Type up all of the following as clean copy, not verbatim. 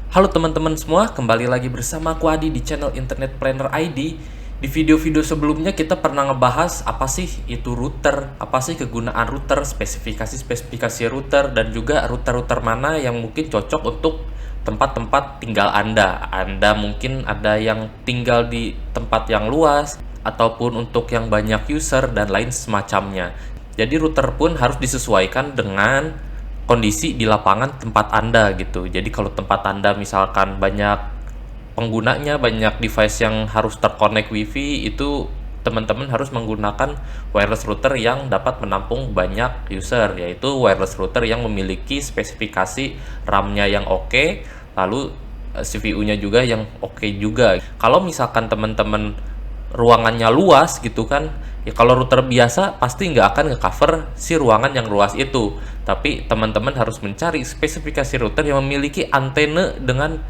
Halo teman-teman semua, kembali lagi bersama aku Adi di channel Internet Planner ID. Di video-video sebelumnya kita pernah ngebahas apa sih itu router, apa sih kegunaan router, spesifikasi router, dan juga router-router mana yang mungkin cocok untuk tempat-tempat tinggal Anda. Anda mungkin ada yang tinggal di tempat yang luas, ataupun untuk yang banyak user, dan lain semacamnya. Jadi router pun harus disesuaikan dengan kondisi di lapangan tempat Anda gitu. Jadi kalau tempat Anda misalkan banyak penggunanya, banyak device yang harus terkonek WiFi, itu teman-teman harus menggunakan wireless router yang dapat menampung banyak user, yaitu wireless router yang memiliki spesifikasi RAM-nya yang oke, lalu CPU-nya juga yang oke juga. Kalau misalkan teman-teman ruangannya luas gitu kan, ya kalau router biasa pasti nggak akan nge-cover si ruangan yang luas itu. Tapi teman-teman harus mencari spesifikasi router yang memiliki antena dengan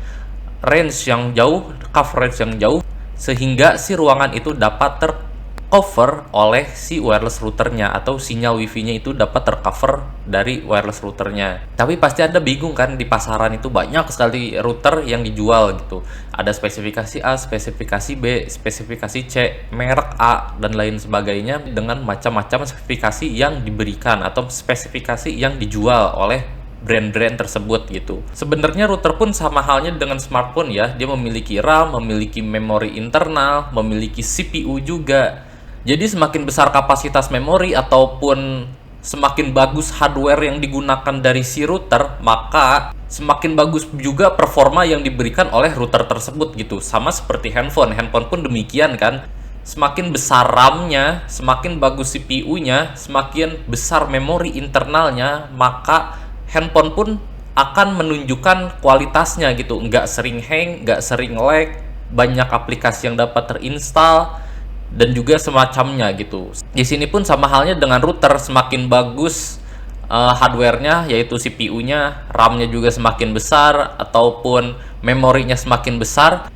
range yang jauh, coverage yang jauh, sehingga si ruangan itu dapat tercover oleh si wireless routernya, atau sinyal wifi-nya itu dapat tercover dari wireless routernya. Tapi pasti Anda bingung kan, di pasaran itu banyak sekali router yang dijual gitu. Ada spesifikasi A, spesifikasi B, spesifikasi C, merek A, dan lain sebagainya, dengan macam-macam spesifikasi yang diberikan atau spesifikasi yang dijual oleh brand-brand tersebut gitu. Sebenarnya router pun sama halnya dengan smartphone ya. Dia memiliki RAM, memiliki memori internal, memiliki CPU juga. Jadi semakin besar kapasitas memori ataupun semakin bagus hardware yang digunakan dari si router, maka semakin bagus juga performa yang diberikan oleh router tersebut gitu. Sama seperti handphone pun demikian kan. Semakin besar RAM-nya, semakin bagus CPU-nya, semakin besar memori internalnya, maka handphone pun akan menunjukkan kualitasnya gitu, nggak sering hang, nggak sering lag, banyak aplikasi yang dapat terinstall, dan juga semacamnya gitu. Di sini pun sama halnya dengan router, semakin bagus hardware-nya, yaitu CPU-nya, RAM-nya juga semakin besar, ataupun memorinya semakin besar,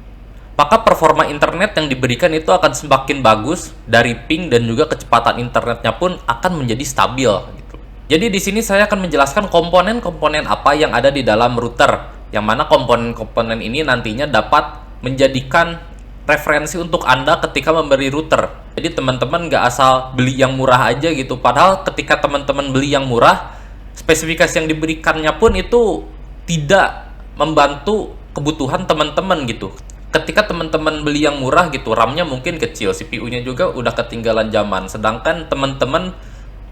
maka performa internet yang diberikan itu akan semakin bagus, dari ping dan juga kecepatan internetnya pun akan menjadi stabil gitu. Jadi di sini saya akan menjelaskan komponen-komponen apa yang ada di dalam router, yang mana komponen-komponen ini nantinya dapat menjadikan referensi untuk Anda ketika membeli router. Jadi teman-teman nggak asal beli yang murah aja gitu, padahal ketika teman-teman beli yang murah, spesifikasi yang diberikannya pun itu tidak membantu kebutuhan teman-teman gitu. Ketika teman-teman beli yang murah gitu, RAM-nya mungkin kecil, CPU-nya juga udah ketinggalan zaman, sedangkan teman-teman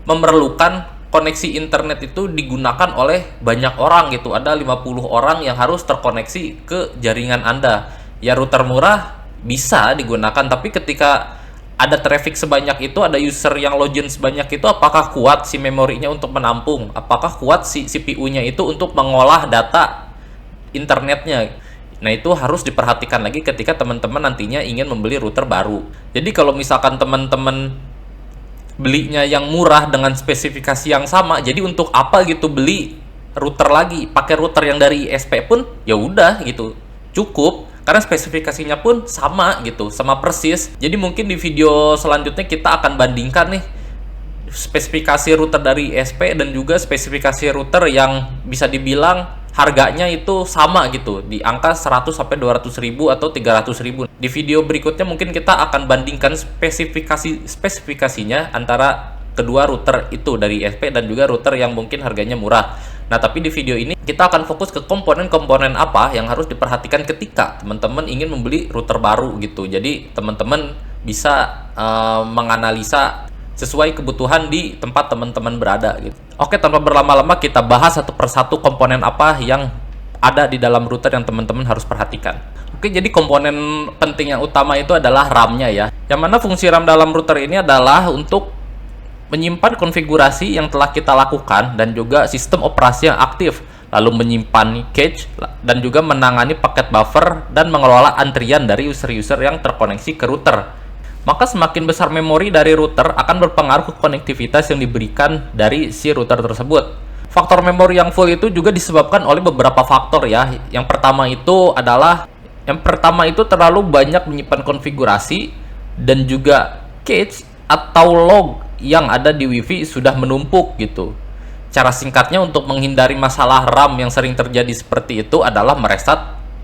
memerlukan koneksi internet itu digunakan oleh banyak orang gitu. Ada 50 orang yang harus terkoneksi ke jaringan Anda. Ya router murah bisa digunakan, tapi ketika ada traffic sebanyak itu, ada user yang login sebanyak itu, apakah kuat si memorinya untuk menampung? Apakah kuat si CPU-nya itu untuk mengolah data internetnya? Nah, itu harus diperhatikan lagi ketika teman-teman nantinya ingin membeli router baru. Jadi kalau misalkan teman-teman belinya yang murah dengan spesifikasi yang sama, jadi untuk apa gitu beli router lagi, pakai router yang dari ISP pun ya udah gitu, cukup, karena spesifikasinya pun sama gitu, sama persis. Jadi mungkin di video selanjutnya kita akan bandingkan nih spesifikasi router dari ISP dan juga spesifikasi router yang bisa dibilang harganya itu sama gitu, di angka 100 sampai 200 ribu atau 300 ribu. Di video berikutnya mungkin kita akan bandingkan spesifikasinya antara kedua router itu dari ISP dan juga router yang mungkin harganya murah. Nah, tapi di video ini kita akan fokus ke komponen-komponen apa yang harus diperhatikan ketika teman-teman ingin membeli router baru gitu. Jadi teman-teman bisa menganalisa sesuai kebutuhan di tempat teman-teman berada gitu. Oke, tanpa berlama-lama kita bahas satu persatu komponen apa yang ada di dalam router yang teman-teman harus perhatikan. Oke, jadi komponen penting yang utama itu adalah RAM-nya ya. Yang mana fungsi RAM dalam router ini adalah untuk menyimpan konfigurasi yang telah kita lakukan dan juga sistem operasi yang aktif, lalu menyimpan cache dan juga menangani paket buffer dan mengelola antrian dari user-user yang terkoneksi ke router. Maka semakin besar memori dari router akan berpengaruh ke konektivitas yang diberikan dari si router tersebut. Faktor memori yang full itu juga disebabkan oleh beberapa faktor ya. Yang pertama itu terlalu banyak menyimpan konfigurasi dan juga cache atau log yang ada di WiFi sudah menumpuk gitu. Cara singkatnya untuk menghindari masalah RAM yang sering terjadi seperti itu adalah mereset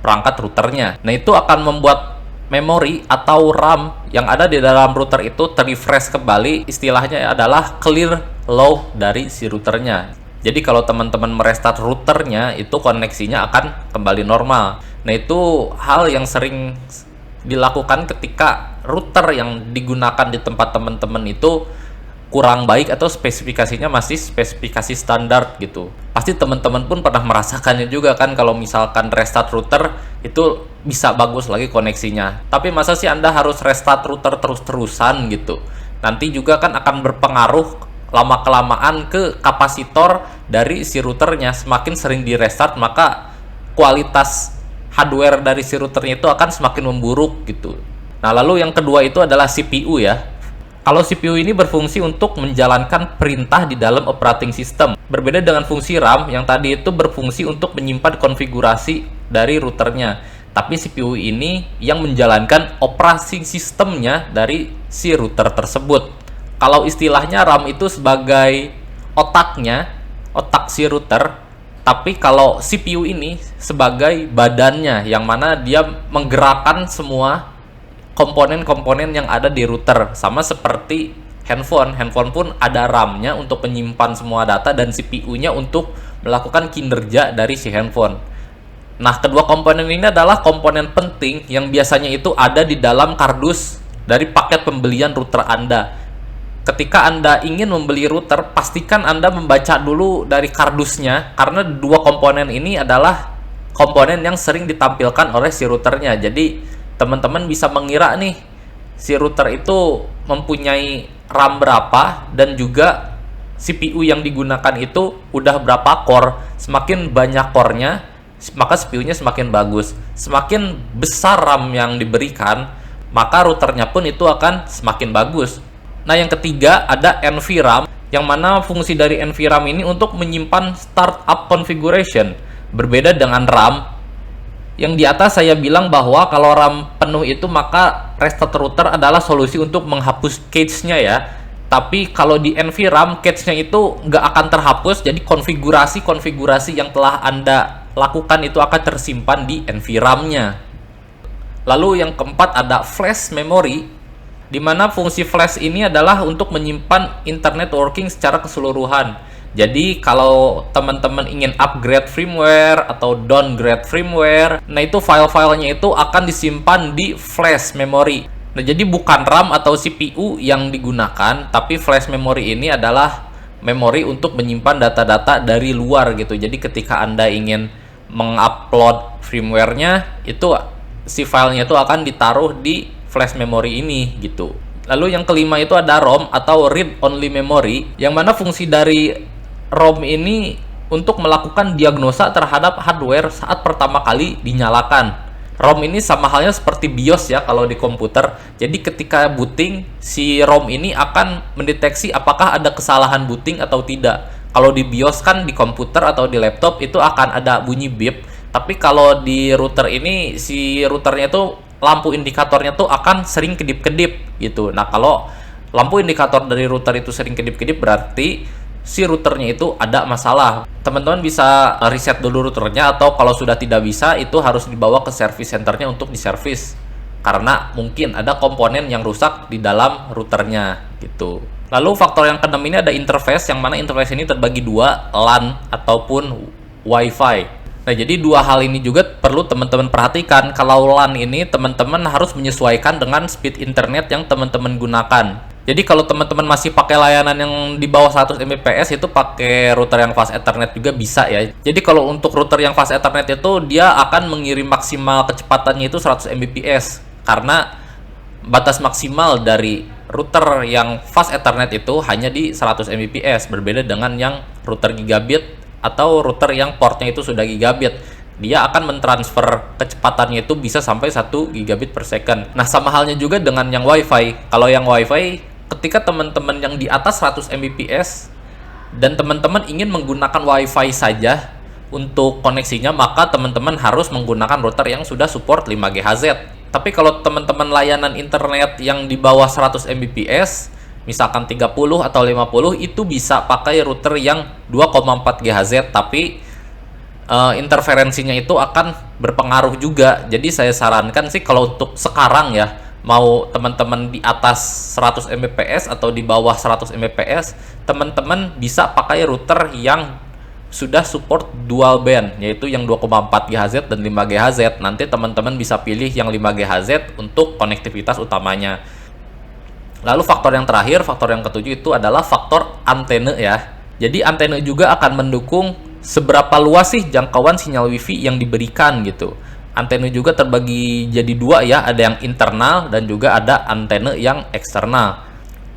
perangkat routernya. Nah, itu akan membuat memori atau RAM yang ada di dalam router itu terrefresh kembali, istilahnya adalah clear load dari si routernya. Jadi kalau teman-teman merestart routernya, itu koneksinya akan kembali normal. Nah, itu hal yang sering dilakukan ketika router yang digunakan di tempat teman-teman itu kurang baik atau spesifikasinya masih spesifikasi standar gitu. Pasti teman-teman pun pernah merasakannya juga kan, kalau misalkan restart router itu bisa bagus lagi koneksinya. Tapi masa sih Anda harus restart router terus-terusan gitu? Nanti juga kan akan berpengaruh lama-kelamaan ke kapasitor dari si routernya. Semakin sering di restart, maka kualitas hardware dari si routernya itu akan semakin memburuk gitu. Nah, lalu yang kedua itu adalah CPU ya. Kalau CPU ini berfungsi untuk menjalankan perintah di dalam operating system. Berbeda dengan fungsi RAM yang tadi itu berfungsi untuk menyimpan konfigurasi dari routernya. Tapi CPU ini yang menjalankan operating sistemnya dari si router tersebut. Kalau istilahnya RAM itu sebagai otaknya, otak si router. Tapi kalau CPU ini sebagai badannya, yang mana dia menggerakkan semua komponen-komponen yang ada di router. Sama seperti handphone pun ada RAM-nya untuk menyimpan semua data dan CPU-nya untuk melakukan kinerja dari si handphone. Nah, kedua komponen ini adalah komponen penting yang biasanya itu ada di dalam kardus dari paket pembelian router Anda. Ketika Anda ingin membeli router, pastikan Anda membaca dulu dari kardusnya, karena dua komponen ini adalah komponen yang sering ditampilkan oleh si routernya. Jadi teman-teman bisa mengira nih, si router itu mempunyai RAM berapa dan juga CPU yang digunakan itu udah berapa core. Semakin banyak core-nya, maka CPU-nya semakin bagus. Semakin besar RAM yang diberikan, maka routernya pun itu akan semakin bagus. Nah, yang ketiga ada NVRAM, yang mana fungsi dari NVRAM ini untuk menyimpan startup configuration. Berbeda dengan RAM yang di atas, saya bilang bahwa kalau RAM penuh itu maka restart router adalah solusi untuk menghapus cache-nya ya. Tapi kalau di NVRAM, cache-nya itu nggak akan terhapus, jadi konfigurasi yang telah Anda lakukan itu akan tersimpan di NVRAM-nya. Lalu yang keempat ada flash memory, di mana fungsi flash ini adalah untuk menyimpan internet working secara keseluruhan. Jadi kalau teman-teman ingin upgrade firmware atau downgrade firmware, nah itu file-filenya itu akan disimpan di flash memory. Nah, jadi bukan RAM atau CPU yang digunakan, tapi flash memory ini adalah memori untuk menyimpan data-data dari luar gitu. Jadi ketika Anda ingin mengupload firmware-nya, itu si filenya itu akan ditaruh di flash memory ini gitu. Lalu yang kelima itu ada ROM atau read only memory, yang mana fungsi dari ROM ini untuk melakukan diagnosa terhadap hardware saat pertama kali dinyalakan. ROM ini sama halnya seperti BIOS ya kalau di komputer. Jadi ketika booting, si ROM ini akan mendeteksi apakah ada kesalahan booting atau tidak. Kalau di BIOS kan di komputer atau di laptop itu akan ada bunyi beep. Tapi kalau di router ini, si routernya itu lampu indikatornya tuh akan sering kedip-kedip gitu. Nah, kalau lampu indikator dari router itu sering kedip-kedip, berarti si routernya itu ada masalah. Teman-teman bisa reset dulu routernya, atau kalau sudah tidak bisa, itu harus dibawa ke service centernya untuk diservis, karena mungkin ada komponen yang rusak di dalam routernya gitu. Lalu faktor yang keenam ini ada interface, yang mana interface ini terbagi dua, LAN ataupun WiFi. Nah, jadi dua hal ini juga perlu teman-teman perhatikan. Kalau LAN ini teman-teman harus menyesuaikan dengan speed internet yang teman-teman gunakan. Jadi kalau teman-teman masih pakai layanan yang di bawah 100 Mbps, itu pakai router yang fast ethernet juga bisa ya. Jadi kalau untuk router yang fast ethernet itu dia akan mengirim maksimal kecepatannya itu 100 Mbps, karena batas maksimal dari router yang fast ethernet itu hanya di 100 Mbps. Berbeda dengan yang router gigabit atau router yang portnya itu sudah gigabit, dia akan mentransfer kecepatannya itu bisa sampai 1 gigabit per second. Nah, sama halnya juga dengan yang WiFi. Kalau yang WiFi, ketika teman-teman yang di atas 100 Mbps dan teman-teman ingin menggunakan WiFi saja untuk koneksinya, maka teman-teman harus menggunakan router yang sudah support 5 GHz. Tapi kalau teman-teman layanan internet yang di bawah 100 Mbps, misalkan 30 atau 50, itu bisa pakai router yang 2,4 GHz, tapi interferensinya itu akan berpengaruh juga. Jadi saya sarankan sih kalau untuk sekarang ya, mau teman-teman di atas 100 Mbps atau di bawah 100 Mbps, teman-teman bisa pakai router yang sudah support dual band, yaitu yang 2,4 GHz dan 5 GHz. Nanti teman-teman bisa pilih yang 5 GHz untuk konektivitas utamanya. Lalu faktor yang terakhir, faktor yang ketujuh itu adalah faktor antena ya. Jadi antena juga akan mendukung seberapa luas sih jangkauan sinyal WiFi yang diberikan gitu. Antena juga terbagi jadi dua ya, ada yang internal dan juga ada antena yang eksternal.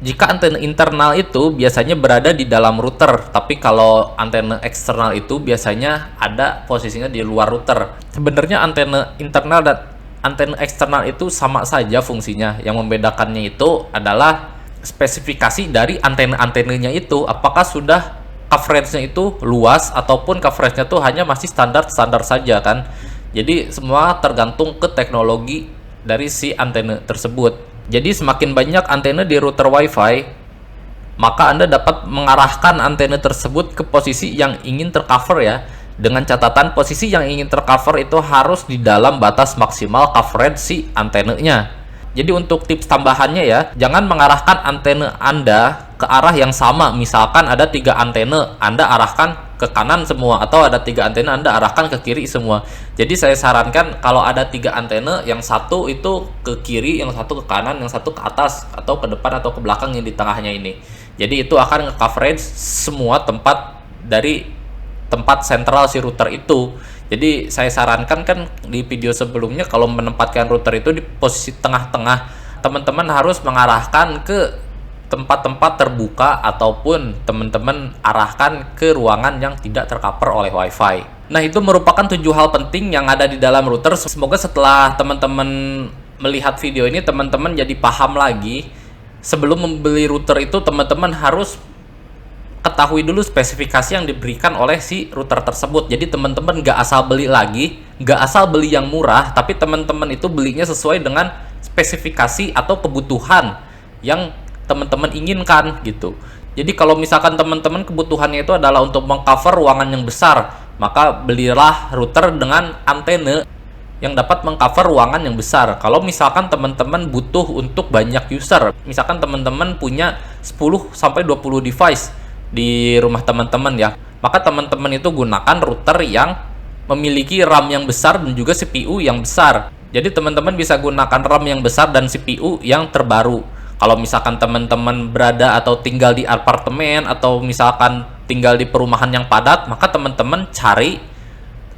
Jika antena internal itu biasanya berada di dalam router, tapi kalau antena eksternal itu biasanya ada posisinya di luar router. Sebenarnya antena internal dan antena eksternal itu sama saja fungsinya. Yang membedakannya itu adalah spesifikasi dari antena-antenanya itu. Apakah sudah coveragenya itu luas ataupun coveragenya tuh hanya masih standar-standar saja kan. Jadi semua tergantung ke teknologi dari si antena tersebut. Jadi semakin banyak antena di router WiFi, maka Anda dapat mengarahkan antena tersebut ke posisi yang ingin tercover ya. Dengan catatan posisi yang ingin tercover itu harus di dalam batas maksimal coverage si antenanya. Jadi untuk tips tambahannya ya, jangan mengarahkan antena Anda ke arah yang sama. Misalkan ada 3 antena, Anda arahkan ke kanan semua, atau ada 3 antena Anda arahkan ke kiri semua. Jadi saya sarankan kalau ada 3 antena, yang satu itu ke kiri, yang satu ke kanan, yang satu ke atas atau ke depan atau ke belakang yang di tengahnya ini. Jadi itu akan nge-coverage semua tempat dari tempat sentral si router itu. Jadi saya sarankan kan di video sebelumnya, kalau menempatkan router itu di posisi tengah-tengah, teman-teman harus mengarahkan ke tempat-tempat terbuka ataupun teman-teman arahkan ke ruangan yang tidak tercover oleh WiFi. Nah, itu merupakan 7 hal penting yang ada di dalam router. Semoga setelah teman-teman melihat video ini, teman-teman jadi paham lagi. Sebelum membeli router itu, teman-teman harus ketahui dulu spesifikasi yang diberikan oleh si router tersebut. Jadi teman-teman nggak asal beli lagi, nggak asal beli yang murah, tapi teman-teman itu belinya sesuai dengan spesifikasi atau kebutuhan yang teman-teman inginkan gitu. Jadi kalau misalkan teman-teman kebutuhannya itu adalah untuk mengcover ruangan yang besar, maka belilah router dengan antena yang dapat mengcover ruangan yang besar. Kalau misalkan teman-teman butuh untuk banyak user, misalkan teman-teman punya 10-20 device di rumah teman-teman ya, maka teman-teman itu gunakan router yang memiliki RAM yang besar dan juga CPU yang besar. Jadi teman-teman bisa gunakan RAM yang besar dan CPU yang terbaru. Kalau misalkan teman-teman berada atau tinggal di apartemen atau misalkan tinggal di perumahan yang padat, maka teman-teman cari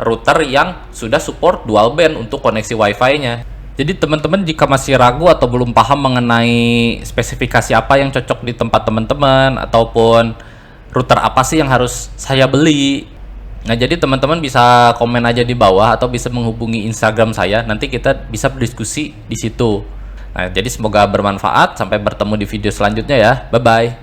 router yang sudah support dual band untuk koneksi WiFi-nya. Jadi teman-teman jika masih ragu atau belum paham mengenai spesifikasi apa yang cocok di tempat teman-teman, ataupun router apa sih yang harus saya beli, nah jadi teman-teman bisa komen aja di bawah atau bisa menghubungi Instagram saya, nanti kita bisa berdiskusi di situ. Nah, jadi semoga bermanfaat. Sampai bertemu di video selanjutnya ya. Bye bye.